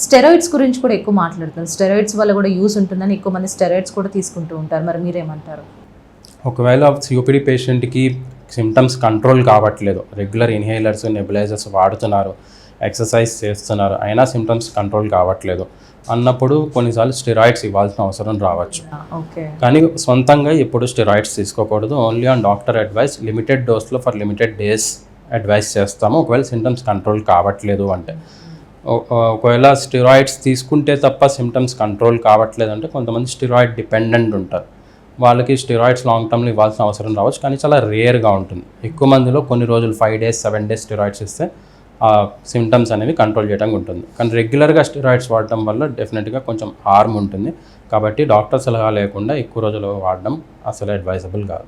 Steroids గురించి కూడా ఎక్కువ మాట్లాడుతారు. స్టెరాయిడ్స్ వల్ల కూడా యూస్ ఉంటుందని ఎక్కువ మంది స్టెరాయిడ్స్ కూడా తీసుకుంటూ ఉంటారు. మరి మీరేమంటారు? ఒకవేళ COPD పేషెంట్కి సిమ్టమ్స్ కంట్రోల్ కావట్లేదు, రెగ్యులర్ ఇన్హేలర్స్ నెబులైజర్స్ వాడుతున్నారు, ఎక్సర్సైజ్ చేస్తున్నారు, అయినా సిమ్టమ్స్ కంట్రోల్ కావట్లేదు అన్నప్పుడు కొన్నిసార్లు స్టెరాయిడ్స్ ఇవ్వాల్సిన అవసరం రావచ్చు. కానీ సొంతంగా ఎప్పుడు స్టెరాయిడ్స్ తీసుకోకూడదు. Only on doctor advice, limited డోస్లో ఫర్ లిమిటెడ్ డేస్ అడ్వైస్ చేస్తాము ఒకవేళ సిమ్టమ్స్ కంట్రోల్ కావట్లేదు అంటే. ఒకవేళ స్టెరాయిడ్స్ తీసుకుంటే తప్ప సిమ్టమ్స్ కంట్రోల్ కావట్లేదు అంటే కొంతమంది స్టెరాయిడ్ డిపెండెంట్ ఉంటారు, వాళ్ళకి స్టెరాయిడ్స్ లాంగ్ టర్మ్లో ఇవ్వాల్సిన అవసరం రావచ్చు. కానీ చాలా రేర్గా ఉంటుంది. ఎక్కువ మందిలో కొన్ని రోజులు 5 days 7 days స్టెరాయిడ్స్ ఇస్తే ఆ సిమ్టమ్స్ అనేవి కంట్రోల్ చేయడానికి ఉంటుంది. కానీ రెగ్యులర్గా స్టెరాయిడ్స్ వాడటం వల్ల డెఫినెట్గా కొంచెం హార్మ్ ఉంటుంది. కాబట్టి డాక్టర్ సలహా లేకుండా ఎక్కువ రోజులు వాడడం అసలు అడ్వైజబుల్ కాదు.